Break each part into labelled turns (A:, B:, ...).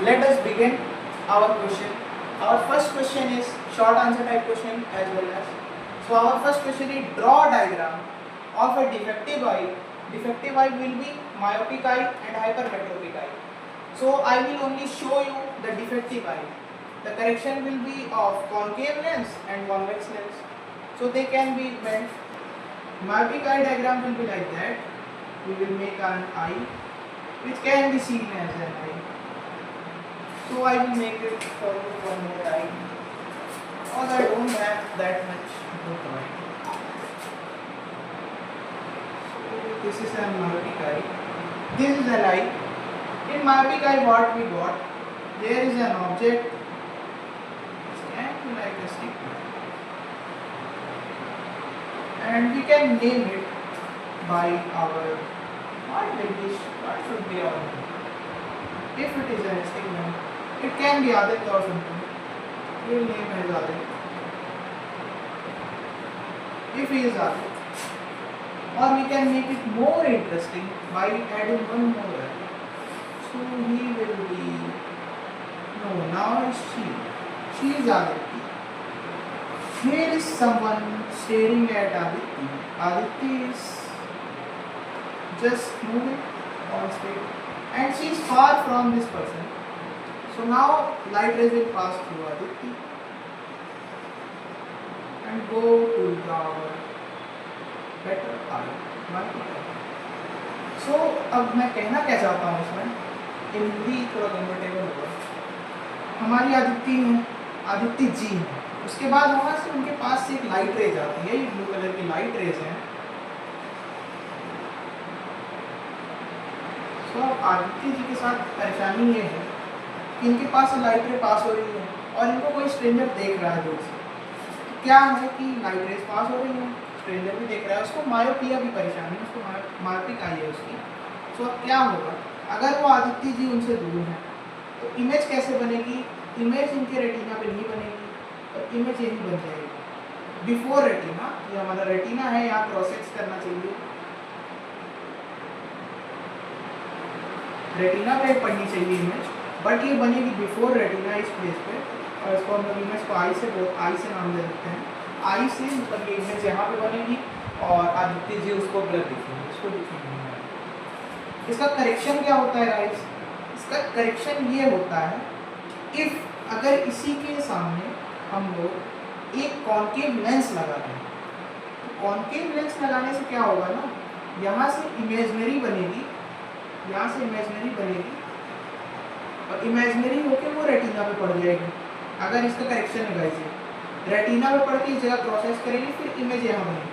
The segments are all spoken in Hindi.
A: let us begin our question. Our first question is short answer type question as well as. So our first question is draw a diagram of a defective eye. Defective eye will be myopic eye and hypermetropic eye. So I will only show you the defective eye. The correction will be of concave lens and convex lens. So they can be bent. Myopic eye diagram will be like that. We will make an eye which can be seen as an eye. So I will make it for one more eye. Because I don't have that much to provide. So this is a myopic eye. This is an eye. In myopic eye, what we got? There is an object. Stand like a stick. And we can name it by our what should be our name? If it is an stick name, it can be Aditya or something. We will name as Aditya. If he is Aditya. Or we can make it more interesting by adding one more eye. So he will be. No, now is she. She is Aditya. Here is someone staring at Aditya. Aditya is just moving on straight, and she is far from this person. So now light rays will pass through Aditya and go to our better eye. So अब मैं कहना क्या चाहता हूँ इसमें, हिंदी थोड़ा कम्फर्टेबल होगा. हमारी आदित्य है, आदित्य जी है. उसके बाद वहाँ से उनके पास से एक लाइट रेज आती है. ये ब्लू कलर की लाइट रेज है. तो आदित्य जी के साथ परेशानी ये है कि इनके पास से लाइट रे पास हो रही है और इनको कोई स्ट्रेंजर देख रहा है दूर से. तो क्या है कि लाइट रेज पास हो रही है, स्ट्रेंजर भी देख रहा है, उसको मायोपिया भी परेशानी है, उसको मायोपिक आई है उसकी. तो अब क्या होगा, अगर वो आदित्य जी उनसे दूर हैं तो इमेज कैसे बनेगी? इमेज इनके रेटिना पे नहीं बनेगी और इमेज यही बन जाएगी बिफोर रेटिना. ये हमारा रेटिना है, यहाँ क्रॉस करना चाहिए. रेटिना पे पढ़नी चाहिए इमेज, बट ये बनेगी बिफोर रेटिना इस प्लेस पे. और इसको हम लोग इमेज को आई से नाम दे देते हैं. आई से मतलब ये इमेज यहाँ पे बनेगी और आदित्य जी उसको ब्लर दिखेंगे, इसको दिखेंगे. इसका करेक्शन क्या होता है गाइस? इसका करेक्शन ये होता है इफ अगर इसी के सामने हम लोग एक कॉन्केव लेंस लगा दें. कॉन्केव लेंस लगाने से क्या होगा ना, यहाँ से इमेजनरी बनेगी, यहाँ से इमेजनरी बनेगी और इमेजनरी होके वो रेटिना पे पड़ जाएगी. अगर इसका करेक्शन है गाइस, रेटिना पे पड़ के इस जगह प्रोसेस करेगी, फिर इमेज यहाँ बनेगी.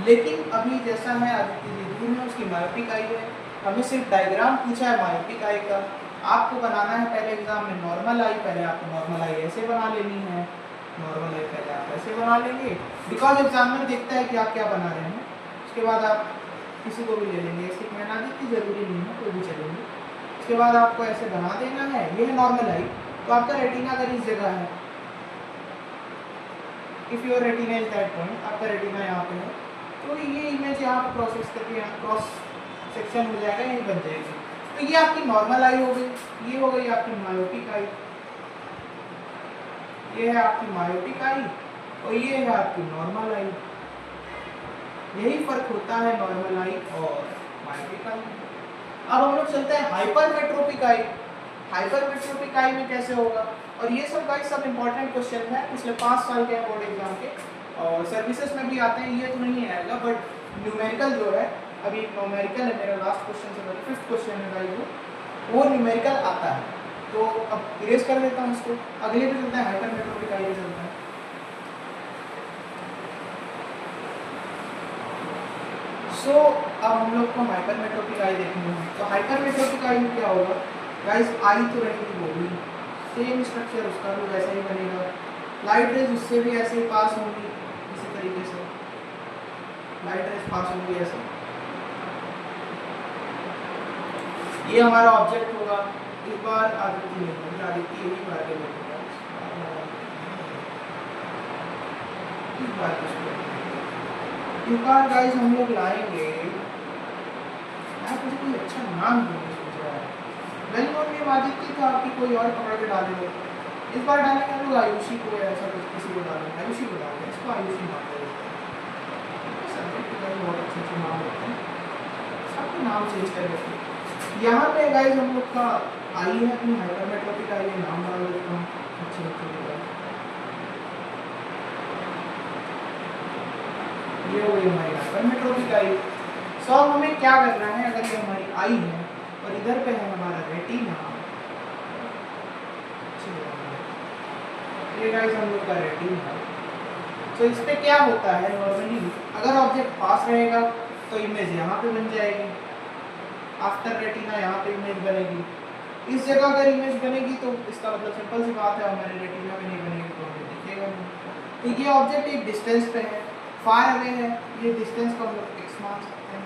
A: लेकिन अभी जैसा है आदित्य जी दूर में, उसकी मायोपिक आई है. हमें सिर्फ डायग्राम पूछा है मायोपिक आई का. आपको बनाना है पहले एग्जाम में नॉर्मल आई. पहले आपको नॉर्मल आई ऐसे बना लेनी है. नॉर्मल आई पहले आप ऐसे बना लेंगे, बिकॉज एग्जामिनर देखता है कि आप क्या बना रहे हैं. उसके बाद आप किसी को भी ले लेंगे. इसकी मेहनत की जरूरी नहीं है, कोई भी चलेंगे. उसके बाद आपको ऐसे बना देना है. ये है नॉर्मल आई. तो आपका रेटिना अगर इस जगह है, if your retina is that point, आपका रेटिना यहाँ पे है, तो ये इमेज यहाँ पे प्रोसेस करके यहाँ क्रॉस सेक्शन हो जाएगा, यही बन जाएगी. तो ये आपकी नॉर्मल आई हो गई. ये हो गई आपकी मायोपिक आई. ये है आपकी मायोपिक आई और ये है आपकी नॉर्मल आई. यही फर्क होता है नॉर्मल आई और मायोपिक आई. अब हम लोग चलते हैं हाइपरमेट्रोपिक आई. हाइपरमेट्रोपिक आई में कैसे होगा? और ये सब गाइस सब इंपॉर्टेंट क्वेश्चन है, पिछले 5 साल के बोर्ड एग्जाम के और सर्विसेज में भी आते हैं. ये तो नहीं आएगा, बट न्यूमेरिकल जो है, अभी न्यूमेरिकल है मेरा लास्ट क्वेश्चन से पहले 5th क्वेश्चन है गाइस, वो न्यूमेरिकल आता है. तो अब इरेज कर देता हूँ इसको. अगले पे चलते हैं, हाइपरमेट्रोपिक आई पे चलते हैं. सो अब हम लोग को हाइपरमेट्रोपिक आई देखनी है. तो हाइपरमेट्रोपिक आई में क्या होगा गाइस? आई तो रहेगी वो भी सेम स्ट्रक्चर, उसका भी वैसा ही बनेगा. लाइट रेज उससे भी ऐसे ही पास होंगी, इसी तरीके से लाइट रेज पास होंगी ऐसे. ये हमारा ऑब्जेक्ट होगा. इस बार आदित्य नहीं, आदित्य यही बार के लेगा. इस बार इस बार गाइस हम लोग लाएंगे, मुझे कोई अच्छा नाम ढूंढने सोच रहा है. वेल नोन नेम आ जाती तो आपकी कोई और पकड़ के डालेंगे। इस बार डालेंगे हम लोग आयुषी को या ऐसा कुछ किसी को डालेंगे, आयुषी को डालेंगे, इसको आयुषी नाम दे देते हैं। सब्जेक्ट के बहुत अच्छे अच्छे नाम होते हैं, सबके नाम चेंज कर देते हैं। यहाँ पे गाइस हम लोग का आई है अपनी हाइपरमेट्रोपिक आई है, नाम डाल देता हूँ अच्छे अच्छे के। ये हो गई हमारी हाइपरमेट्रोपिक आई। सो अब हमें क्या करना है, अगर ये हमारी आई है और इधर पे है हमारा रेटिना, ये गाइस हम लोग का रेटिना। तो इस पे क्या होता है नॉर्मली, अगर ऑब्जेक्ट पास रहेगा तो इमेज यहाँ पे बन जाएगी, आफ्टर रेटिना यहाँ पे इमेज बनेगी। इस जगह अगर इमेज बनेगी तो इसका मतलब सिंपल सी बात है हमारे रेटिना में नहीं बनेगी तो हमें दिखेगा नहीं। तो ये ऑब्जेक्ट एक डिस्टेंस पे है, फार अवे है, ये डिस्टेंस को हम लोग x मान सकते हैं,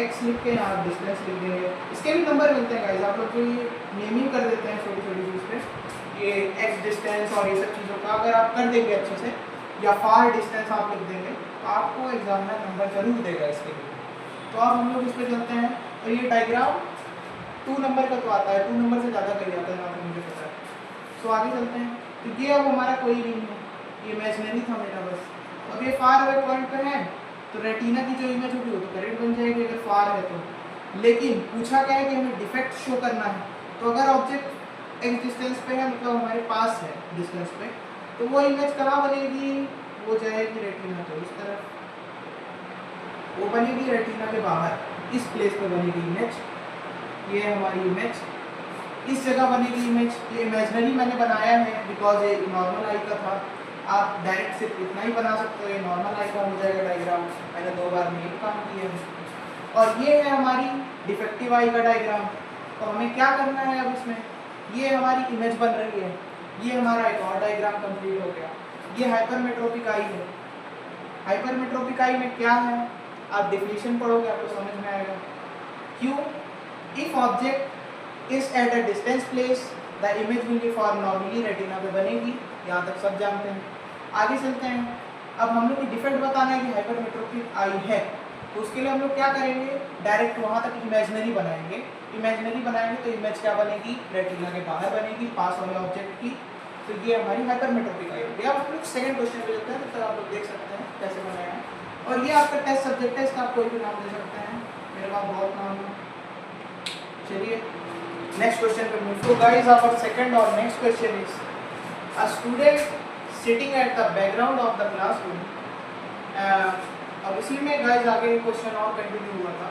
A: x लिख के यहाँ डिस्टेंस लिख देंगे। इसके भी नंबर मिलते हैं गाइस, आप लोग जो ये नेमिंग कर देते हैं छोटी छोटी चीज़ पे, ये x डिस्टेंस और ये सब चीज़ों का अगर आप कर देंगे अच्छे से, या फार डिस्टेंस आप लिख देंगे तो आपको एग्जामिनर नंबर जरूर देगा इसके लिए। तो अब हम लोग इस पर चलते हैं, और ये डायग्राम 2 नंबर का तो आता है, 2 नंबर से ज़्यादा कहीं आता है ना, मुझे पता है। सो आगे चलते हैं। तो ये अब हमारा कोई नहीं है, ये इमेजिनरी था मेरा बस। अब ये फार अवे पॉइंट पे है तो रेटिना की जो इमेज होगी वो तो करेक्ट बन जाएगी अगर फार है तो। लेकिन पूछा क्या है कि हमें डिफेक्ट शो करना है, तो अगर ऑब्जेक्ट एक डिस्टेंस पे है मतलब हमारे पास है डिस्टेंस पे, तो वो इमेज कहाँ बनेगी, वो जाएगी रेटिना तो इस तरफ, वो बनेगी रेटिना के बाहर, इस प्लेस पे बनेगी इमेज। ये हमारी इमेज इस जगह बनेगी इमेज। ये इमेजिनरी मैंने बनाया है बिकॉज ये नॉर्मल आई का था, आप डायरेक्ट सिर्फ इतना ही बना सकते हो, ये नॉर्मल आई का हो जाएगा डायग्राम। मैंने 2 बार में एक काम किया है। और ये है हमारी डिफेक्टिव आई का डायग्राम। तो हमें क्या करना है अब इसमें, ये हमारी इमेज बन रही है, ये हमारा एक और डायग्राम कंप्लीट हो गया। ये हाइपरमेट्रोपिक आई है। हाइपरमेट्रोपिक आई में क्या है, आप डेफिनेशन पढ़ोगे आपको समझ में आएगा। क्यों, if object is at a distance place the image will be form normally, retina पे बनेगी, यहाँ तक सब जानते हैं। आगे चलते हैं। अब हम लोग को डिफेक्ट बताना है कि हाइपरमेट्रोपिक आई है, तो उसके लिए हम लोग क्या करेंगे, डायरेक्ट वहाँ तक इमेजिनरी बनाएंगे। इमेजिनरी बनाएंगे तो इमेज क्या बनेगी, रेटिना के बाहर बनेगी, पास वाले ऑब्जेक्ट की। तो ये हमारी हाइपरमेट्रोपिक आई होगी। अब हम लोग सेकंड क्वेश्चन पे चलते हैं, तो आप लोग देख सकते हैं कैसे बनाया है। और ये आपका टेस्ट सब्जेक्ट है, इसका आप कोई भी नाम दे सकते हैं, मेरे पास बहुत नाम है। चलिए नेक्स्ट क्वेश्चन पे मूव। तो गाइस आवर सेकंड और next question is a student sitting at the background of the classroom. अब इसी में गाइस आगे क्वेश्चन और कंटिन्यू हुआ था,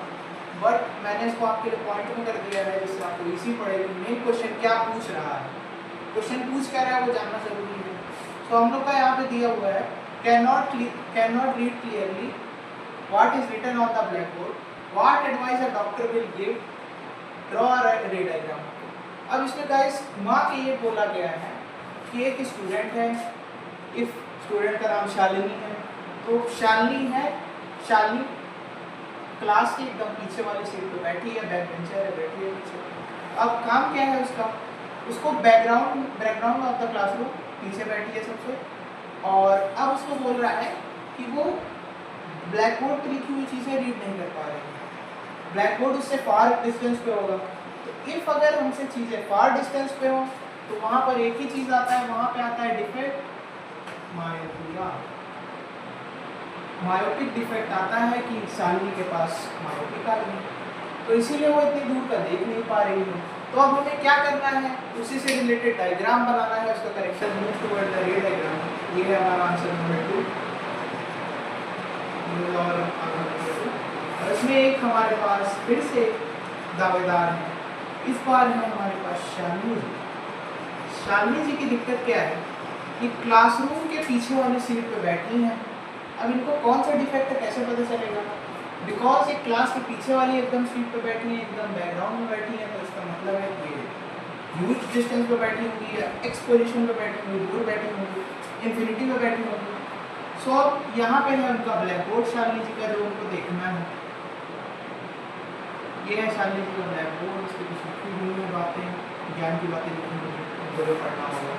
A: बट मैंने इसको आपके लिए पॉइंट में कर दिया है जिससे आपको इजी पड़ेगा। मेन क्वेश्चन क्या पूछ रहा है, क्वेश्चन पूछ क्या रहा है वो जानना जरूरी है। तो हम लोग का यहाँ पे दिया हुआ है, can not read clearly what is written on the blackboard, what advice a doctor will give, draw a ray diagram. अब इसमें गाइस घुमा के ये बोला गया है कि एक स्टूडेंट है, इफ स्टूडेंट का नाम शालिनी है, तो शालिनी है, शालिनी क्लास के एकदम पीछे वाली सीट पे बैठी है, बैक बेंचर है, बैठी है पीछे। अब काम क्या है उसका, उसको बैकग्राउंड ऑफ द क्लासरूम, पीछे बैठी है सबसे, और अब उसको बोल रहा है कि वो ब्लैक बोर्ड पर लिखी हुई चीज़ें रीड नहीं कर पा रही है, ब्लैक बोर्ड उससे फार डिस्टेंस पे होगा। तो इफ अगर हमसे चीज़ें फार डिस्टेंस पे हो तो वहाँ पर एक ही चीज़ आता है, वहाँ पे आता है डिफेक्ट, मायोपिया, मायोपिक डिफेक्ट आता है कि शालिनी के पास मायोपिक आ रही है, तो इसीलिए वो इतनी दूर का देख नहीं पा रही है। तो अब हमें क्या करना है, उसी से रिलेटेड डायग्राम बनाना है, उसका करेक्शन मूव टुवर्ड द रे डायग्राम। ये है हमारा आंसर नंबर 2। और इसमें एक हमारे पास फिर से दावेदार है, इस बार है हमारे पास शालिनी जी। शालिनी जी की दिक्कत क्या है कि क्लासरूम के पीछे वाली सीट पे बैठी हैं। अब इनको कौन सा डिफेक्ट है कैसे पता चलेगा, बिकॉज एक क्लास के पीछे वाली एकदम सीट पे बैठी है, एकदम बैकग्राउंड में बैठी है, तो इसका मतलब है कि ह्यूज डिस्टेंस पे बैठी होंगी, या एक्स पोजीशन पे बैठी होंगी, दूर बैठी होंगी, इन्फिनिटी पे बैठी होंगी। सो अब यहाँ पे है उनका ब्लैक बोर्ड, शालिनी जी का, जो उनको देखना है। ये है शालिनी जी का ब्लैक बोर्ड, इसके कुछ लिखी हुई है बातें, ज्ञान की बातें लिखी हुई है, जो पढ़ना होगा।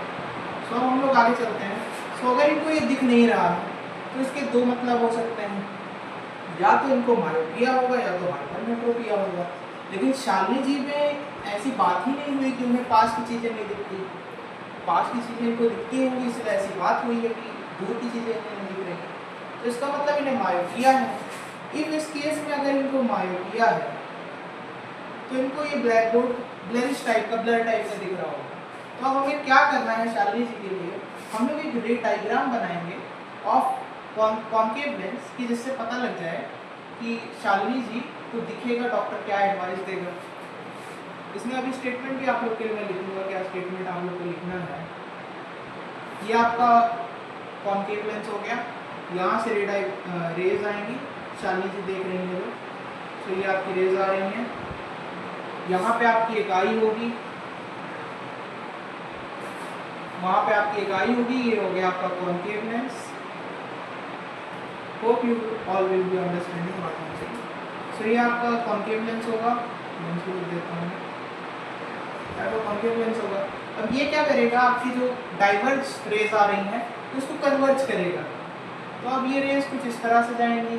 A: सो हम लोग आगे चलते हैं। सो अगर इनको ये दिख नहीं रहा है तो इसके 2 मतलब हो सकते हैं, या तो इनको मायोपिया होगा या तो हाइपरमेट्रोपिया होगा। लेकिन शालिनी जी में ऐसी बात ही नहीं हुई कि उन्हें पास की चीज़ें नहीं दिखती, पास की चीज़ें इनको दिखती होंगी, इसलिए ऐसी बात हुई है कि दूर की चीज़ें इन्हें नहीं दिख रही। तो इसका मतलब इन्हें मायोपिया है। इस केस में अगर इनको मायोपिया है तो इनको ये ब्लैक बोर्ड ब्लरिश टाइप का, ब्लर टाइप का दिख रहा होगा। तो अब हमें क्या करना है शालिनी जी के लिए, हम लोग एक रे डायग्राम बनाएंगे ऑफ कॉन्केव लेंस कि जिससे पता लग जाए कि शालिनी जी को दिखेगा डॉक्टर क्या एडवाइस देगा। इसमें अभी स्टेटमेंट भी आप लोग के लिए मैं लिखूंगा, क्या स्टेटमेंट आप लोग को लिखना है। ये आपका कॉन्केव लेंस हो गया, यहाँ से रेज आएंगी, शालिनी जी देख रही हैं तो ये आपकी रेज आ रही हैं, यहाँ पे आपकी एक आई होगी, वहाँ पे आपकी एक आई होगी, ये हो गया आपका concave lens. Hope you all will be understanding what I am saying. So ये आपका कॉन्केव लेंस होगा, लेंस को लिख देता हूँ, आपका कॉन्केव लेंस होगा। अब ये क्या करेगा, आपकी जो डाइवर्ज रेज आ रही हैं उसको कन्वर्ज करेगा। तो अब ये रेज कुछ इस तरह से जाएंगी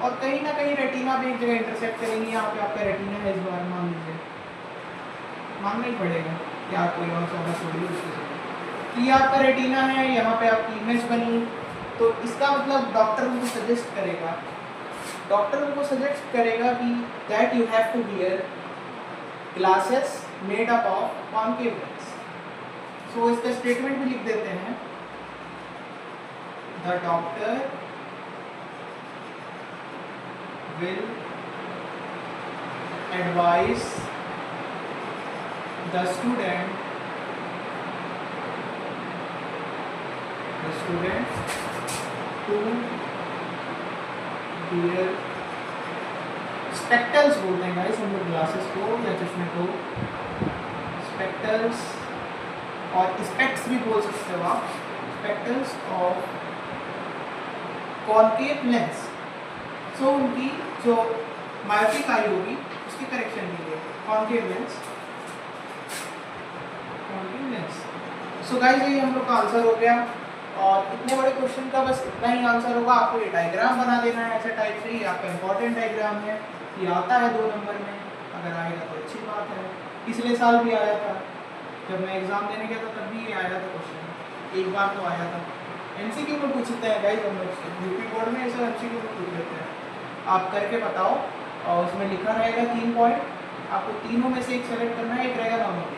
A: और कहीं ना कहीं रेटिना भी एक जगह इंटरसेक्ट करेंगी। यहाँ पे आपका रेटिना है, इस बार मान लीजिए, मानना ही पड़ेगा कि आप कोई और सौदा छोड़िए उसके। तो ये आपका रेटिना है, यहाँ पे आपकी इमेज बनी। तो इसका मतलब डॉक्टर उनको सजेस्ट करेगा, कि that you have to wear glasses made up of concave lens. So इसका स्टेटमेंट भी लिख देते हैं, the doctor will advise the student to wear spectacles बोलते हैं गाइस हम लोग ग्लासेस को या चश्मे को, spectacles और स्पेक्ट्स भी बोल सकते हो आप, spectacles ऑफ कॉन्केव लेंस। सो उनकी जो मायोपिक आई होगी उसकी करेक्शन के लिए कॉन्केव लेंस। सो गाइस ये हम लोग का आंसर हो गया और इतने बड़े क्वेश्चन का बस इतना ही आंसर होगा। आपको ये डायग्राम बना देना है ऐसे टाइप से, ये आपका इंपॉर्टेंट डायग्राम है, ये आता है 2 नंबर में, अगर आएगा तो अच्छी बात है। पिछले साल भी आया था, जब मैं एग्जाम देने गया था तब भी ये आया था क्वेश्चन, एक बार तो आया था। एमसीक्यू में पूछते हैं गाइस हम लोग से, यूपी बोर्ड में ऐसा एमसीक्यू में पूछ लेते हैं, आप करके बताओ। और उसमें लिखा रहेगा 3 पॉइंट, आपको तीनों में से एक सेलेक्ट करना है, एक रहेगा नॉर्मल।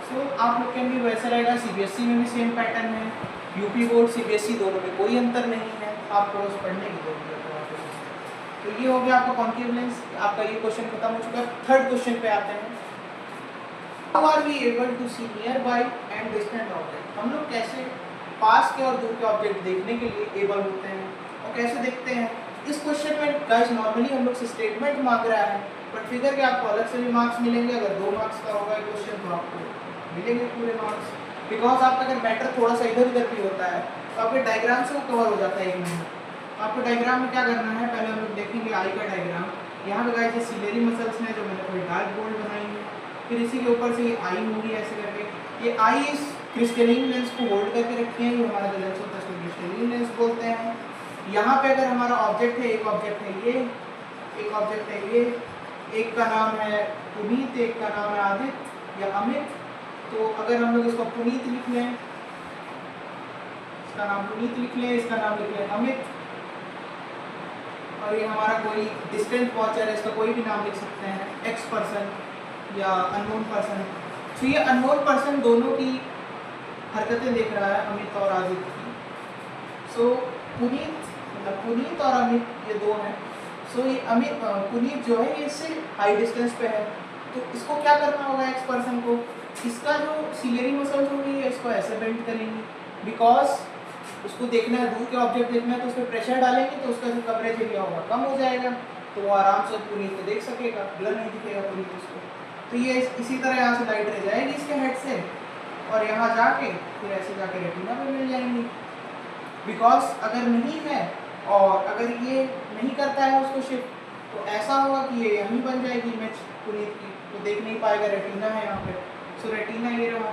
A: सो आप लोग के भी वैसा रहेगा, सीबीएसई में भी सेम पैटर्न है, यूपी बोर्ड सीबीएसई दोनों में कोई अंतर नहीं है, आपको बस पढ़ने की जरूरत है। तो ये हो गया आपका कॉन्केव लेंस, आपका ये क्वेश्चन खत्म हो चुका है। थर्ड क्वेश्चन पे आते हैं, how are we able to see nearby and distant object. हम लोग कैसे पास के और दूर के ऑब्जेक्ट देखने के लिए एबल होते हैं और कैसे देखते हैं। इस क्वेश्चन में गाइस नॉर्मली हम लोग से स्टेटमेंट मांग रहा है, बट फिगर के आपको अलग से भी मार्क्स मिलेंगे। अगर 2 मार्क्स का होगा क्वेश्चन तो आपको मिलेंगे पूरे मार्क्स, बिकॉज आपका अगर मैटर थोड़ा सा इधर उधर भी होता है तो आपके डायग्राम से वो कवर हो जाता है 1 मिनट। आपको डायग्राम में क्या करना है, पहले हम लोग देखेंगे आई का डायग्राम। यहाँ पे गाइस ये सिलेरी मसल्स में जो मैंने थोड़ी डार्क बोल्ड बनाई है, फिर इसी के ऊपर से ये आई होगी ऐसे करके। ये आई इस क्रिस्टलिन लेंस को होल्ड करके रखी है, ये हमारा जो लेंस होता है उसको क्रिस्टलिन लेंस बोलते हैं। यहाँ पे अगर हमारा ऑब्जेक्ट है, एक ऑब्जेक्ट है ये, एक ऑब्जेक्ट है ये, एक का नाम है पुनीत, एक का नाम है आदित्य या अमित। तो अगर हम लोग इसको पुनीत लिख लें, इसका नाम पुनीत लिख लें, इसका नाम लिख लें अमित, और ये हमारा कोई डिस्टेंट वॉचर है, इसका कोई भी नाम लिख सकते हैं, एक्स पर्सन या अननोन पर्सन। तो ये अननोन पर्सन दोनों की हरकतें देख रहा है, अमित और आदित्य की। सो पुनीत मतलब पुनीत और अमित ये 2 हैं। सो ये अमित पुनीत जो है ये इससे हाई डिस्टेंस पे है, तो इसको क्या करना होगा एक्स पर्सन को, इसका जो सिलेरी मसल्स होगी इसको ऐसे बेंड करेंगी, बिकॉज उसको देखना है, दूर के ऑब्जेक्ट देखना है, तो उस पर प्रेशर डालेंगे तो उसका जो कवरेज एरिया होगा कम हो जाएगा, तो वो आराम से पुनीत को देख सकेगा, ब्लर नहीं दिखेगा पुनीत उसको। तो ये इसी तरह यहाँ से लाइट रह जाएगी इसके हेड से और यहाँ जाके फिर ऐसे जाके रेटिना पे मिल जाएंगी। बिकॉज अगर नहीं है और अगर ये नहीं करता है उसको शिफ्ट, तो ऐसा होगा कि ये यहीं बन जाएगी इमेज पुनीत की, तो देख नहीं पाएगा, रेटिना है यहाँ पे। सो रेटिना ये रहा।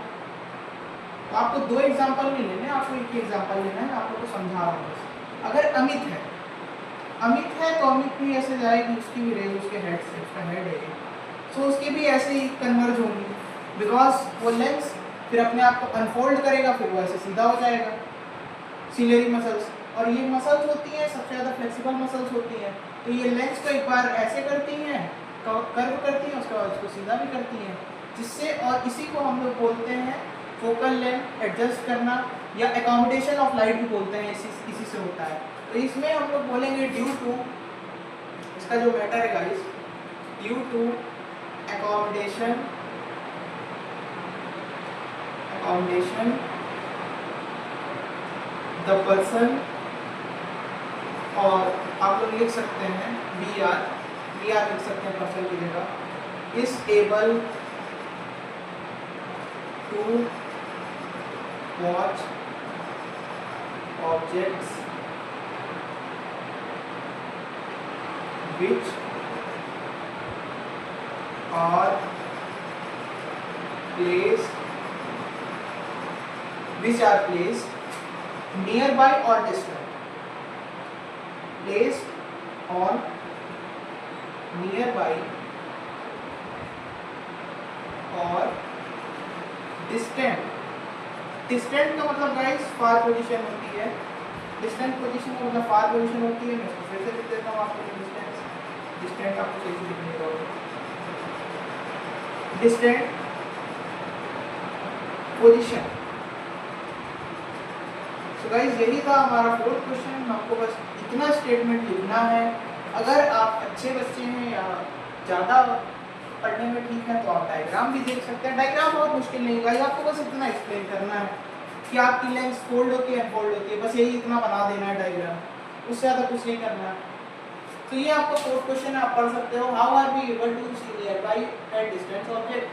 A: तो आपको 2 एग्जाम्पल नहीं लेने, आपको एक ही एग्जाम्पल लेना है, आपको तो समझा रहा हूँ बस। अगर अमित है तो अमित भी ऐसे जाएगी, उसकी भी रेंज उसके हेड से, उसका हेड है। तो उसकी भी ऐसे ही कन्वर्ज होंगी, बिकॉज वो लेंस फिर अपने आप को अनफोल्ड करेगा, फिर वो ऐसे सीधा हो जाएगा, सिलियरी मसल्स। और ये मसल्स होती हैं सबसे ज़्यादा फ्लेक्सिबल मसल्स होती हैं, तो ये लेंस को एक बार ऐसे करती हैं, कर्व करती हैं, उसके बाद उसको सीधा भी करती हैं, जिससे, और इसी को हम लोग बोलते हैं फोकल लेंथ एडजस्ट करना, या एकोमोडेशन ऑफ लाइट भी बोलते हैं, इसी से होता है। तो इसमें हम लोग बोलेंगे ड्यू टू, इसका जो मैटर है guys, due to accommodation the person, और आप लोग लिख सकते हैं वी आर लिख सकते हैं पर्सन की जगह, is able to watch objects which are placed nearby or distant, placed on nearby or distant। Distant का मतलब गाइस फार पोजीशन होती है, डिस्टेंट पोजीशन का मतलब फार पोजीशन होती है। मैं इसको फिर से लिख देता हूँ आपको, डिस्टेंट आपको सही से लिखने का, डिस्टेंट पोजीशन। सो गाइस यही था हमारा फोर्थ क्वेश्चन। आपको बस इतना स्टेटमेंट लिखना है। अगर आप अच्छे बच्चे हैं या ज़्यादा पढ़ने में ठीक है तो आप डायग्राम भी देख सकते हैं। डायग्राम बहुत मुश्किल नहीं गाइस, आपको बस इतना एक्सप्लेन करना है कि आपकी लेंस फोल्ड होती है अनफोल्ड होती है, बस यही इतना बना देना है डायग्राम, उससे ज़्यादा कुछ नहीं करना है। तो ये आपका फोर्थ क्वेश्चन है, आप पढ़ सकते हो। How are we able to see nearby and distance object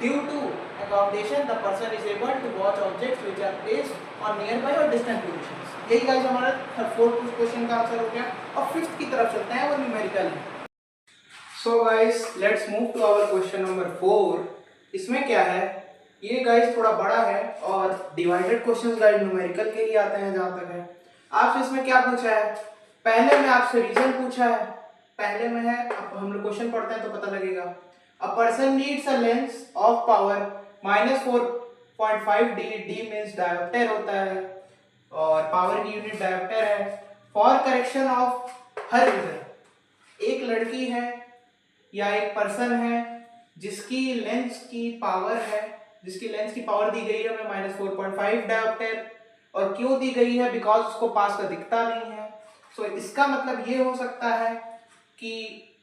A: due to accommodation the person is able to watch objects which are placed on nearby और डिस्टेंट पोजीशंस। यही गाइस हमारा फोर्थ क्वेश्चन का आंसर हो गया। और फिफ्थ की तरफ चलते हैं, वो न्यूमेरिकल है। So guys let's move to our question number 4। इसमें क्या है, ये गाइस थोड़ा बड़ा है और डिवाइडेड क्वेश्चंस गाइस न्यूमेरिकल के लिए आते हैं जहाँ तक है। आपसे इसमें क्या पूछा है, पहले में आपसे रीजन पूछा है, पहले में है, अब हम लोग क्वेश्चन पढ़ते हैं तो पता लगेगा। A person needs a lens of power -4.5 D means dioptre होता है और पावर की यूनिट डायोप्टर है। For correction of her vision, एक लड़की है या एक पर्सन है जिसकी लेंस की पावर है, जिसकी लेंस की पावर दी गई है हमें -4.5 डायोप्टर, और क्यों दी गई है, बिकॉज उसको पास का दिखता नहीं है। सो इसका मतलब ये हो सकता है कि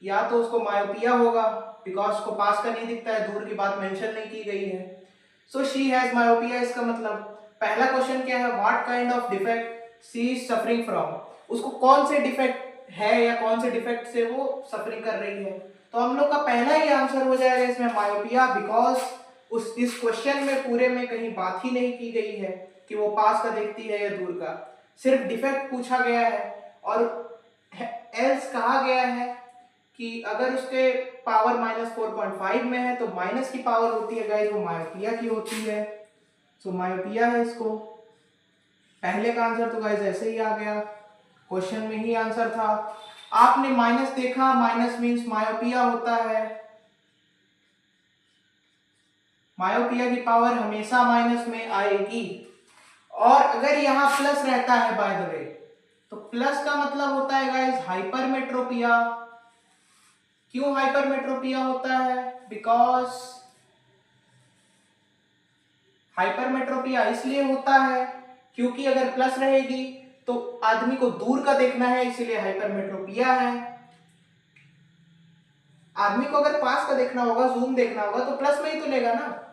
A: या तो उसको मायोपिया होगा बिकॉज उसको पास का नहीं दिखता है, दूर की बात मेंशन नहीं की गई है। So she has myopia. इसका मतलब पहला क्वेश्चन क्या है, what kind of defect she is suffering from, उसको कौन से डिफेक्ट है या कौन से डिफेक्ट से वो सफरिंग कर रही है। तो हम लोग का पहला ही आंसर हो जाएगा इसमें मायोपिया, बिकॉज इस क्वेश्चन में पूरे में कहीं बात ही नहीं की गई है कि वो पास का देखती है या दूर का, सिर्फ डिफेक्ट पूछा गया है। और एल्स कहा गया है कि अगर उसके पावर -4.5 में है तो माइनस की पावर होती है गाइस, वो मायोपिया की होती है। सो मायोपिया है इसको। पहले का आंसर तो गाइस ऐसे ही आ गया, क्वेश्चन में ही आंसर था। आपने माइनस देखा, माइनस मींस मायोपिया होता है, मायोपिया की पावर हमेशा माइनस में आएगी। और अगर यहाँ प्लस रहता है बाय द वे, तो प्लस का मतलब होता है गाइस हाइपरमेट्रोपिया। क्यों हाइपरमेट्रोपिया होता है, बिकॉज हाइपरमेट्रोपिया इसलिए होता है क्योंकि अगर प्लस रहेगी तो आदमी को दूर का देखना है, इसलिए हाइपरमेट्रोपिया है। आदमी को अगर पास का देखना होगा, जूम देखना होगा, तो प्लस में ही तो लेगा ना।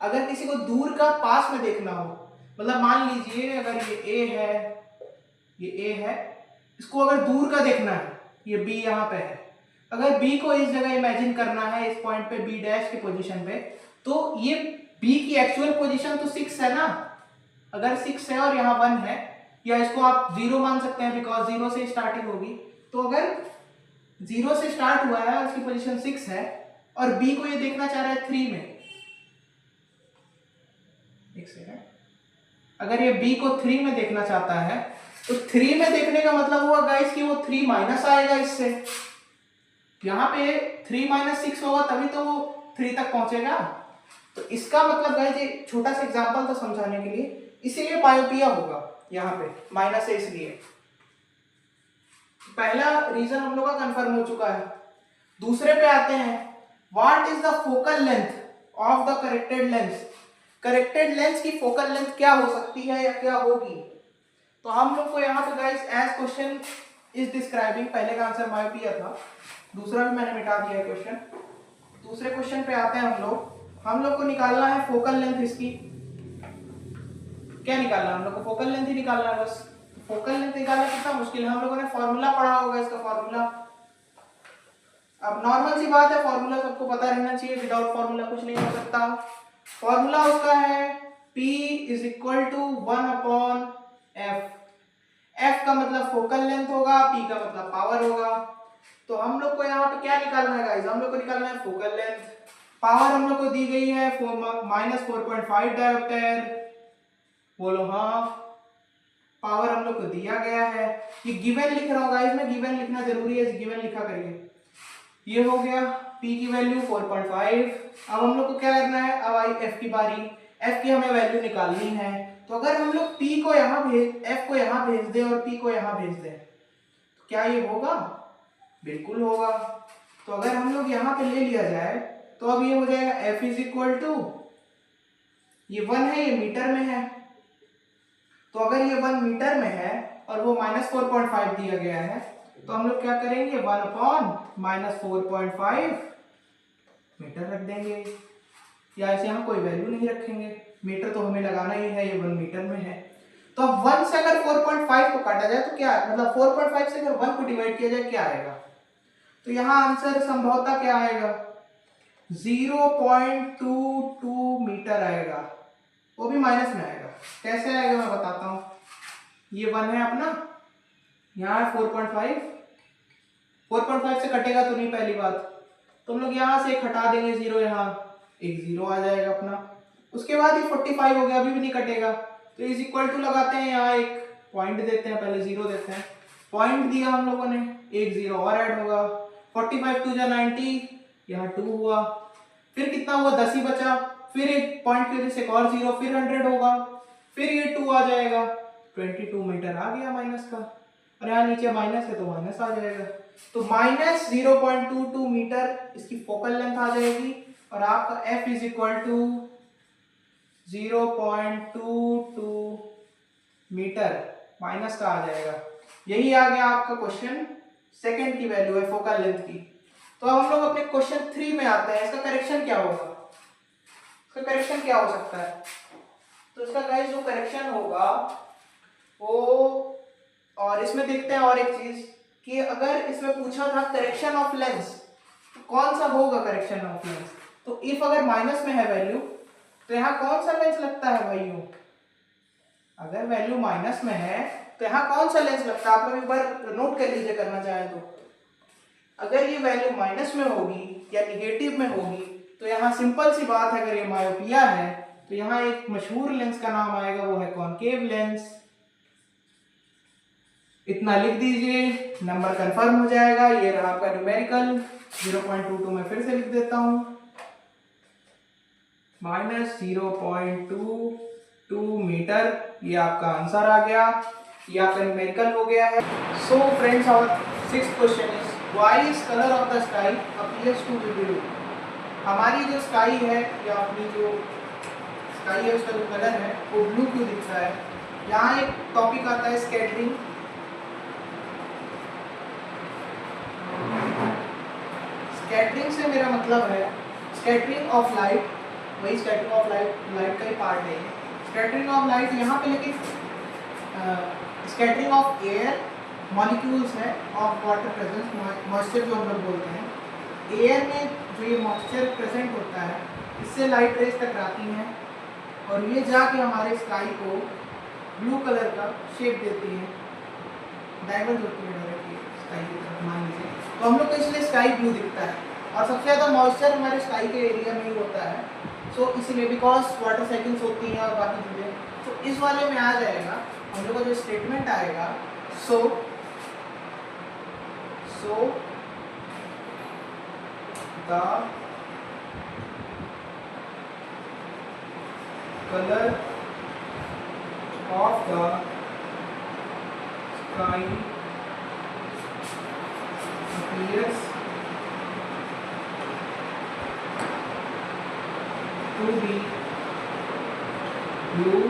A: अगर किसी को दूर का पास में देखना हो, मतलब मान लीजिए अगर ये ए है, ये ए है, इसको अगर दूर का देखना है, ये बी यहाँ पे है, अगर बी को इस जगह इमेजिन करना है, इस पॉइंट पे बी डैश की पोजीशन पे, तो ये बी की एक्चुअल पोजीशन तो 6 है ना। अगर 6 है और यहाँ 1 है, या इसको आप 0 मान सकते हैं बिकॉज 0 से स्टार्टिंग होगी। तो अगर 0 से स्टार्ट हुआ है, उसकी पोजीशन 6 है, और बी को ये देखना चाह रहा है 3 में, एक सेकंड, अगर ये बी को 3 में देखना चाहता है तो 3 में देखने का मतलब हुआ गाइस कि वो 3 माइनस आएगा इससे, यहाँ पे 3 - 6 होगा तभी तो वो 3 तक पहुंचेगा। तो इसका मतलब गाइस ये छोटा सा एग्जांपल था समझाने के लिए, इसीलिए मायोपिया होगा यहाँ पे माइनस है इसलिए। पहला रीजन हम लोग का कंफर्म हो चुका है। दूसरे पे आते हैं, what is the focal length of the corrected lens. Corrected lens की फोकल लेंथ क्या हो सकती है या क्या होगी। तो हम लोग को यहाँ पे guys as question is describing, पहले का आंसर मायोपिया था, दूसरा भी मैंने मिटा दिया है क्वेश्चन। दूसरे क्वेश्चन पे आते हैं हम लोग को निकालना है फोकल लेंथ इसकी। क्या निकालना है हम लोग को, फोकल लेंथ ही निकालना है बस। फोकल लेंथ निकालना कितना मुश्किल है, हम लोगों ने फॉर्मूला पढ़ा होगा इसका फॉर्मूला। अब नॉर्मल सी बात है, फॉर्मूला सबको पता रहना चाहिए, विदाउट फॉर्मूला कुछ नहीं हो सकता। फॉर्मूला उसका है P = 1/f। f का मतलब फोकल लेंथ होगा, P का मतलब पावर होगा। तो हम लोग को यहाँ पे क्या निकालना है गाइस, हम लोग को निकालना है फोकल लेंथ। पावर हम लोग को दी गई है -4.5 डायोप्टर, बोलो हाँ। पावर हम लोग को दिया गया है, ये गिवन लिख रहा हूँ गाइस मैं, गिवन लिखना जरूरी है, गिवन लिखा करिए। ये हो गया P की वैल्यू 4.5। अब हम लोग को क्या करना है, अब आई F की बारी। F की हमें वैल्यू निकालनी है। तो अगर हम लोग P को यहाँ F को यहाँ भेज दें और P को यहाँ भेज दें तो क्या ये होगा, बिल्कुल होगा। तो अगर हम लोग यहाँ पे ले लिया जाए तो अब ये हो जाएगा F = ये 1 है, ये मीटर में है। तो अगर ये 1 मीटर में है और वो -4.5 दिया गया है तो हम लोग क्या करेंगे, 1/-4.5 मीटर रख देंगे, या ऐसे यहाँ कोई वैल्यू नहीं रखेंगे, मीटर तो हमें लगाना ही है, ये 1 मीटर में है। तो अब 1 से अगर 4.5 को काटा जाए तो क्या, मतलब 4.5 से अगर 1 को डिवाइड किया जाए क्या आएगा। तो यहाँ आंसर संभवतः क्या आएगा, 0.22 मीटर आएगा, वो भी माइनस में आएगा। कैसे आएगा मैं बताता हूँ। ये 1 है अपना, यहाँ है 4.5 से कटेगा तो नहीं पहली बात, तो हम लोग यहाँ से एक हटा देंगे 0, यहाँ एक 0 आ जाएगा अपना। उसके बाद ये 45 हो गया, अभी भी नहीं कटेगा, तो इज इक्वल टू लगाते हैं, यहाँ एक पॉइंट देते हैं, पहले 0 देते हैं, पॉइंट दिया हम लोगों ने, एक 0 और ऐड होगा, 45 × 2 = 90, यहाँ 2 हुआ, फिर कितना हुआ, 10 ही बचा, फिर एक पॉइंट की वजह से एक और 0, फिर 100 होगा, फिर ये 2 आ जाएगा, 22 मीटर आ गया माइनस का, और यहाँ नीचे माइनस है तो माइनस आ जाएगा। तो -0.22 मीटर इसकी फोकल लेंथ आ जाएगी, और आपका F = 0.22 मीटर माइनस का आ जाएगा। यही आ गया आपका क्वेश्चन सेकंड की वैल्यू है फोकल लेंथ की। तो अब हम लोग अपने क्वेश्चन 3 में आते हैं, इसका करेक्शन क्या होगा, इसका करेक्शन क्या हो सकता है। तो इसका गाइस जो करेक्शन होगा वो, और इसमें देखते हैं और एक चीज कि अगर इसमें पूछा था करेक्शन ऑफ लेंस तो कौन सा होगा करेक्शन ऑफ लेंस। तो इफ अगर माइनस में है वैल्यू तो यहाँ कौन सा लेंस लगता है भाइयों, अगर वैल्यू माइनस में है तो यहाँ कौन सा लेंस लगता है, आप लोग एक बार नोट कर लीजिए करना चाहें तो। अगर ये वैल्यू माइनस में होगी या निगेटिव में होगी तो यहाँ सिंपल सी बात है, अगर ये मायोपिया है तो यहाँ एक मशहूर लेंस का नाम आएगा, वो है कॉनकेव लेंस। इतना लिख दीजिए, नंबर कंफर्म हो जाएगा। ये रहा आपका न्यूमेरिकल 0.22, मैं फिर से लिख देता हूं, -0.22 मीटर, ये आपका आंसर आ गया, ये आपका न्यूमेरिकल हो गया है। So friends, our 6th question is why is colour of the sky appears to be blue. हमारी जो स्काई है या अपनी जो स्काई है उसका जो कलर है वो ब्लू क्यों दिखता है। यहाँ एक टॉपिक आता है स्कैटरिंग। स्कैटरिंग से मेरा मतलब है स्कैटरिंग ऑफ लाइट, वही स्कैटरिंग ऑफ लाइट का ही पार्ट है। स्कैटरिंग ऑफ लाइट यहाँ पे, लेकिन स्कैटरिंग ऑफ एयर मॉलिक्यूल्स है, ऑफ वाटर प्रेजेंस, मॉइस्चर जो हम लोग बोलते हैं। एयर में जो ये मॉइस्चर प्रेजेंट होता है इससे लाइट रेज टकराती हैं और ये जाके हमारे स्काई को ब्लू कलर का शेप देती है, डाइवर्ज होती है डायरेक्टली स्काई की तरफ मान लीजिए। तो हम लोग को इसलिए स्काई ब्लू दिखता है, और सबसे ज़्यादा मॉइस्चर हमारे स्काई के एरिया में ही होता है। सो इसलिए बिकॉज वाटर साइकिल्स होती हैं और बाकी चीज़ें, तो इस वाले में आ जाएगा हम लोग का जो स्टेटमेंट आएगा। So the color of the sky appears to be blue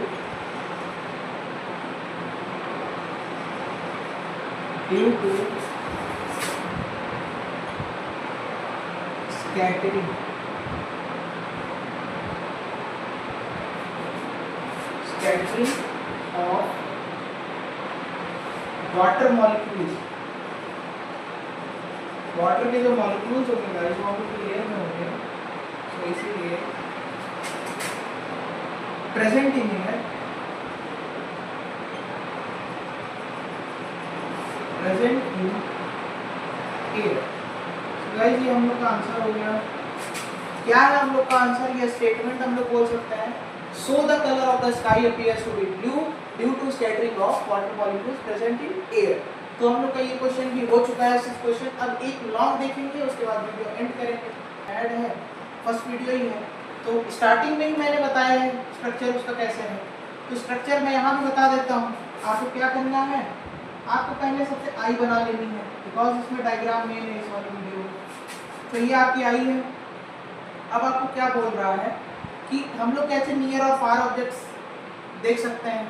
A: due to scattering of water molecules. Water के जो मॉलिक्यूल्स होंगे गाइस वो हम लोग एयर में होंगे, तो इसीलिए present in air, present in air. Guys ये हम लोग का आंसर हो गया। क्या है हम लोग का आंसर? ये स्टेटमेंट हम लोग बोल सकते हैं, so the color of the sky appears to be blue due to scattering of water molecules present in air। तो हम लोग का ये क्वेश्चन भी हो चुका है। सिक्स क्वेश्चन अब एक लॉन्ग देखेंगे, उसके बाद वीडियो एंड करेंगे। ऐड है, फर्स्ट वीडियो ही है, तो स्टार्टिंग में ही मैंने बताया है स्ट्रक्चर उसका कैसे है। तो स्ट्रक्चर मैं यहाँ भी बता देता हूँ। आपको क्या करना है, आपको पहले सबसे आई बना लेनी है, बिकॉज इसमें डायग्राम मेन है इस वाली वीडियो। तो ये आपकी आई है। अब आपको क्या बोल रहा है कि हम लोग कैसे नियर और फार ऑब्जेक्ट्स देख सकते हैं।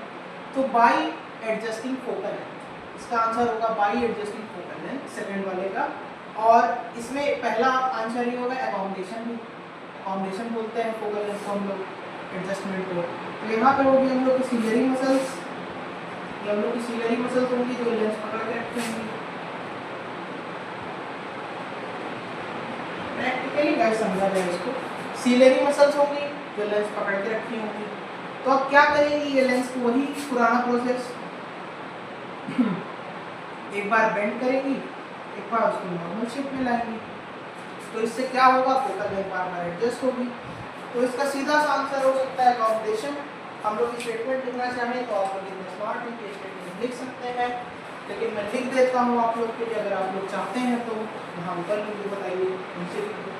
A: तो बाई एडजस्टिंग फोकल लेंथ, इसका आंसर होगा by adjusting focal length second वाले का। और इसमें पहला आंसर ही होगा एकोमोडेशन। भी एकोमोडेशन बोलते हैं फोकल लेंथ को हम लोग, एडजस्टमेंट को। तो यहाँ पे होगी हम लोग की सीलियरी मसल्स, ये हम लोग की सीलियरी मसल्स होंगी जो लेंस पकड़ के रखते होंगी। प्रैक्टिकली गाइस समझा जाए इसको, सीलियरी मसल्स होंगी जो लेंस पकड़ के रखी होंगी। तो अब क्या करेंगी ये लेंस को, वही पुराना प्रोसेस एक बार बेंड करेंगी, एक बार उसको नॉर्मल शेप में लाएंगी। तो इससे क्या होगा, फोकल लेंथ बार बार एडजस्ट होगी। तो इसका सीधा सा आंसर हो सकता है एकोमोडेशन। हम लोग स्टेटमेंट लिखना चाहें तो आप लोग इतने स्मार्ट हैं कि स्टेटमेंट लिख सकते हैं, लेकिन मैं लिख देता हूँ आप लोग के लिए, अगर आप लोग चाहते हैं तो यहाँ ऊपर मुझे बताइए नीचे लिख दो।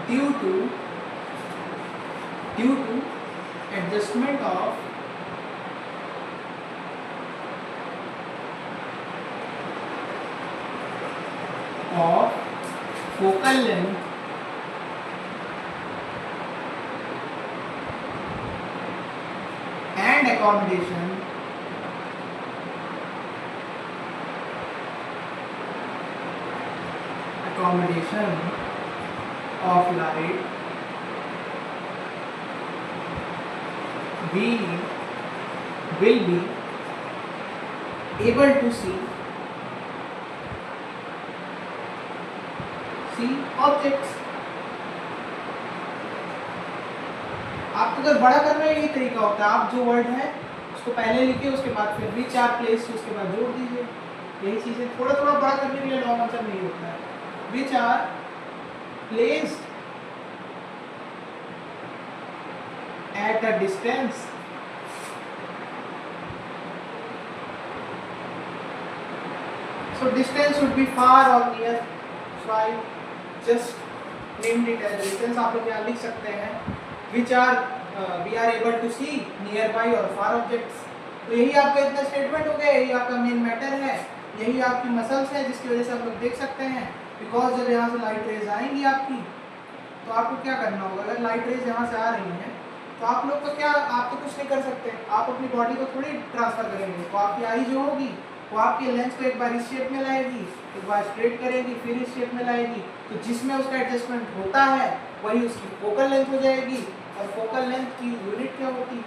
A: Due to adjustment of focal length and accommodation of light, we will be able to see objects। आपको अगर बड़ा करना है, ये तरीका होता है, आप जो वर्ड है उसको पहले लिखिए, उसके बाद फिर विच आर प्लेस, उसके बाद जोड़ दीजिए। यही चीज़ है, थोड़ा थोड़ा बड़ा करने के लिए लॉन्ग आंसर नहीं होता है। Which are placed at a distance so distance should be far or near, so I just named it as distance। आप लोग यहाँ लिख सकते हैं which are we are able to see nearby or far objects। तो यही आपका इतना स्टेटमेंट हो गया, यही आपका मेन मैटर है, यही आपकी मसल्स है जिसकी वजह से हम लोग देख सकते हैं। बिकॉज जब यहाँ से लाइट रेज आएंगी आपकी, तो आपको क्या करना होगा, अगर लाइट रेज यहाँ से आ रही हैं तो आप लोग का क्या, आप तो कुछ नहीं कर सकते, आप अपनी बॉडी को थोड़ी ट्रांसफर करेंगे। तो आपकी आई जो होगी वो आपके लेंस को एक बार इस शेप में लाएगी, एक बार स्ट्रेट करेगी, फिर इस शेप में लाएगी। तो जिसमें उसका एडजस्टमेंट होता है वही उसकी फोकल लेंथ हो जाएगी। और फोकल लेंथ की यूनिट क्या होती है,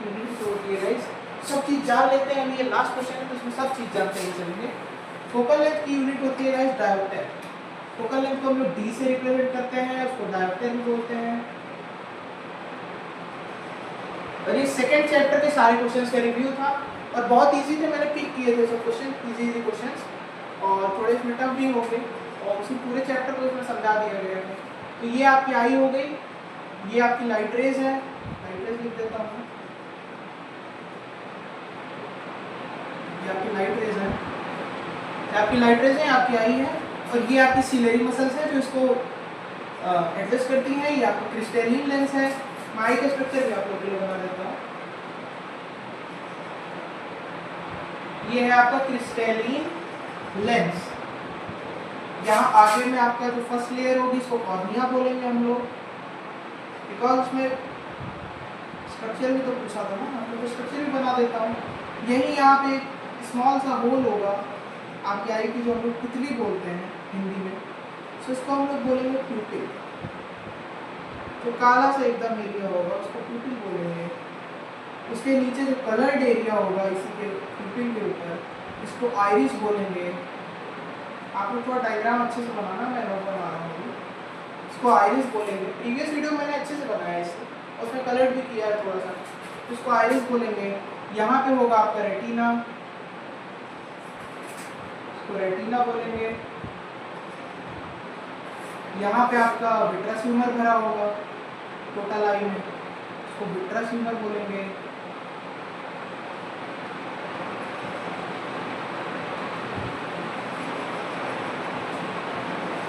A: यूनिट जो होती है गाइस, सब चीज़ जान लेते हैं। हम ये लास्ट क्वेश्चन है तो इसमें सब चीज़ जानते हैं चलेंगे। फोकल लेंथ की यूनिट होती है गाइस डायोप्टर। फोकल लेंथ को हम लोग डी से रिप्रेजेंट करते हैं, उसको डायोप्टर भी बोलते हैं। और ये सेकंड चैप्टर के सारे क्वेश्चंस का रिव्यू था और बहुत इजी थे, मैंने पिक किए थे सब क्वेश्चन, इजी क्वेश्चंस, और थोड़े इसमें टफ भी हो गए और उसी पूरे चैप्टर को इसमें समझा दिया गया है। तो ये आपकी आई हो गई, ये आपकी लाइट रेज है, लाइट रेज लिख देता हूँ, ये आपकी लाइट रेज है। आपकी लाइट्रेज है, आपकी आई है, और ये आपकी सिलेरी मसल्स है जो इसको एडजस्ट करती हैं। ये आपका क्रिस्टलिन लेंस है। मैं आई का स्ट्रक्चर भी आप लोग के लिए बना देता हूँ। ये है आपका क्रिस्टलिन लेंस। यहाँ आगे में आपका जो फर्स्ट लेयर होगी इसको कॉर्निया बोलेंगे हम लोग, बिकॉज उसमें स्ट्रक्चर भी तो पूछा था ना, मैं तो स्ट्रक्चर भी बना देता हूँ। यही यहाँ पे स्मॉल सा होल होगा आपकी आई की, जो हम लोग पुतली बोलते हैं हिंदी में, तो इसको हम लोग बोलेंगे प्यूपिल। तो काला सा एकदम एरिया होगा उसको प्यूपिल बोलेंगे। उसके नीचे जो कलर्ड एरिया होगा इसी के प्यूपिल के ऊपर, इसको आइरिस बोलेंगे। आप लोग थोड़ा डायग्राम अच्छे से बनाना, मैं नोट बना रहा हूँ। इसको आइरिस बोलेंगे। प्रीवियस वीडियो मैंने अच्छे से बनाया इसे, उसमें कलर भी किया है थोड़ा सा, तो इसको आइरिस बोलेंगे। यहाँ पे होगा आपका रेटिना, इसको रेटिना बोलेंगे। यहाँ पे आपका विट्रस ह्यूमर भरा होगा टोटल आई में, इसको विट्रस ह्यूमर बोलेंगे।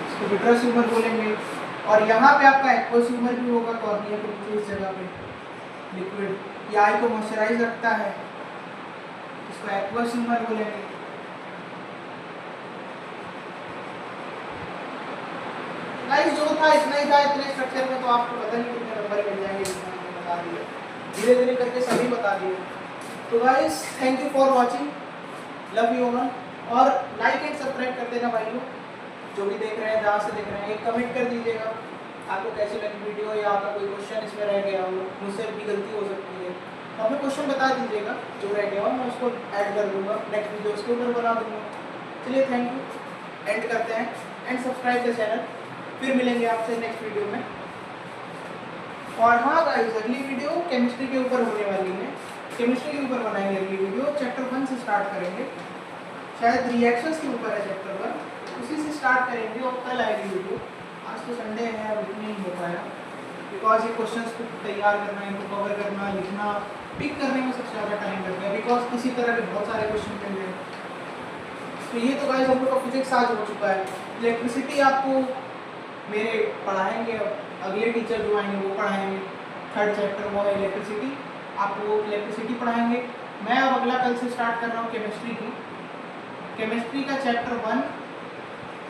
A: इसको विट्रस ह्यूमर बोलेंगे। और यहाँ पे आपका एक्वस ह्यूमर भी होगा कॉर्निया के नीचे इस जगह पे लिक्विड, ये आई को मॉइस्चराइज रखता है, इसको एक्वस ह्यूमर बोलेंगे। गाइस जो था इतना ही था, इतने स्ट्रक्चर में तो आपको पता नहीं कितने नंबर मिल जाएंगे, जितना मैंने बता दिया, धीरे धीरे करके सभी बता दिए। तो guys thank you for watching, love you all, और लाइक एंड सब्सक्राइब कर देना भाइयों, जो भी देख रहे हैं, जहाँ से देख रहे हैं, एक कमेंट कर दीजिएगा आपको कैसी लगी वीडियो, या आपका कोई क्वेश्चन इसमें रह गया हो, मुझसे भी गलती हो सकती है, तो अपने क्वेश्चन बता दीजिएगा जो रह गया हो, मैं उसको ऐड कर दूँगा, नेक्स्ट वीडियो उसके ऊपर बना दूँगा। चलिए थैंक यू, एंड करते हैं, एंड सब्सक्राइब द चैनल, फिर मिलेंगे आपसे नेक्स्ट वीडियो में। और हाँ गाइस, अगली वीडियो केमिस्ट्री के ऊपर होने वाली है, केमिस्ट्री के ऊपर बनाएंगे अगली वीडियो, चैप्टर 1 से स्टार्ट करेंगे, शायद रिएक्शंस के ऊपर है चैप्टर 1, उसी से स्टार्ट करेंगे और कल आएगी वीडियो। आज तो संडे है, अब इतना ही हो पाया, बिकॉज ये क्वेश्चंस को तैयार करना, इनको कवर करना, लिखना, पिक करने में सबसे ज़्यादा टाइम लगता है, बिकॉज किसी तरह के बहुत सारे क्वेश्चन मिल रहे हैं। तो ये तो गाइस हम लोग का फिजिक्स आज हो चुका है। इलेक्ट्रिसिटी आपको मेरे पढ़ाएंगे, अगले टीचर जो आएंगे वो पढ़ाएंगे, 3rd चैप्टर वो है इलेक्ट्रिसिटी, आपको इलेक्ट्रिसिटी पढ़ाएंगे। मैं अब अगला कल से स्टार्ट कर रहा हूँ केमिस्ट्री की, केमिस्ट्री का चैप्टर 1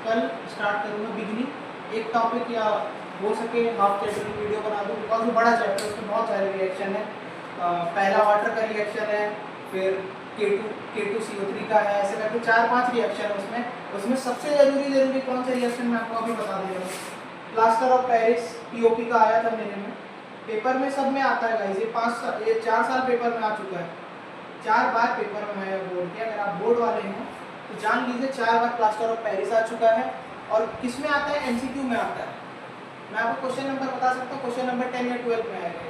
A: कल स्टार्ट करूँगा, बिगिनिंग, एक टॉपिक या हो सके हाफ चैप्टर की वीडियो बना दूँ, बिकॉज वो बड़ा चैप्टर है, उसमें बहुत सारे रिएक्शन है। पहला वाटर का रिएक्शन है, फिर K2CO3 का है, ऐसे करके 4-5 रिएक्शन है उसमें सबसे जरूरी कौन सा रिएक्शन मैं आपको अभी बता दे रहा हूँ। प्लास्टर ऑफ पेरिस POP का आया था मेरे में, पेपर में सब में आता है गाइस, ये 4 साल पेपर में आ चुका है, 4 बार पेपर में आया बोर्ड के। अगर आप बोर्ड वाले हैं तो जान लीजिए 4 बार प्लास्टर ऑफ पेरिस आ चुका है। और किस में आता है? MCQ में आता है। मैं आपको क्वेश्चन नंबर बता सकता हूँ, क्वेश्चन नंबर 10 या 12 में आएगा,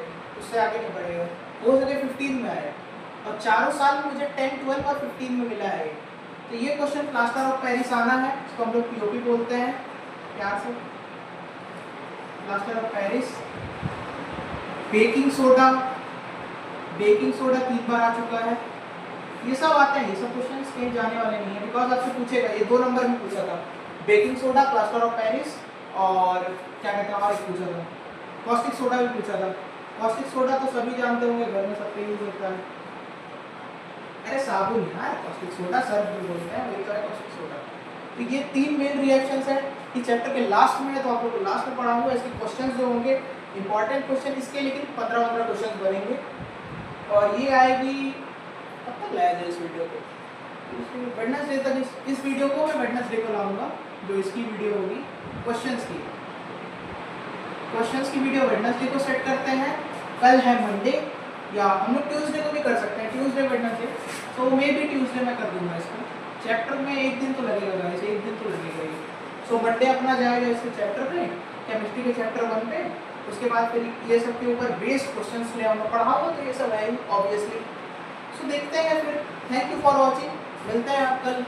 A: उससे आगे नहीं बढ़ेगा, हो सके 15 में आए, और चारों साल में मुझे 10, 12 और 15 में मिला है। तो ये क्वेश्चन प्लास्टर ऑफ पेरिस आना है, इसको हम लोग POP बोलते हैं प्यार से, plaster of Paris. Baking soda 3 बार आ चुका है। ये सब आते हैं, ये सब क्वेश्चन कहीं जाने वाले नहीं है, बिकॉज आपसे पूछेगा, ये 2 नंबर में पूछा था, baking soda, plaster of Paris, और क्या कहते हैं और एक पूछा था, कॉस्टिक सोडा भी पूछा था। कॉस्टिक सोडा तो सभी जानते होंगे, घर में सबके यूज होता है, अरे साबुन यार, कॉस्टिक सोडा सर्फ भी बोलते हैं, वही तो है कॉस्टिक सोडा। तो ये 3 मेन रिएक्शंस हैं, ये चैप्टर के लास्ट में है, तो आप लोग को लास्ट में पढ़ाऊंगा। इसके क्वेश्चंस जो होंगे इंपॉर्टेंट क्वेश्चन इसके, लेकिन 15-15 क्वेश्चन बनेंगे, और ये आएगी कब तक लाया जाए इस वीडियो को, वेडनेसडे तक। इस वीडियो को मैं वेडनेसडे को लाऊंगा, जो इसकी वीडियो होगी क्वेश्चंस की वीडियो वेडनेसडे को सेट करते हैं। कल है मंडे, या हम लोग ट्यूसडे को भी कर सकते हैं, ट्यूसडे वेडनेसडे, तो मे भी ट्यूसडे में कर दूंगा इसको। चैप्टर में 1 दिन तो लगेगा गाइस, 1 दिन तो लगेगा ही। सो मंडे अपना जाएगा इसके चैप्टर पे, केमिस्ट्री के चैप्टर 1 पे, उसके बाद फिर ये सब के ऊपर बेस्ड क्वेश्चंस ले आऊँगा, पढ़ाऊँगा तो ये सब है ऑब्वियसली। सो देखते हैं फिर, थैंक यू फॉर वॉचिंग, मिलते हैं आप कल।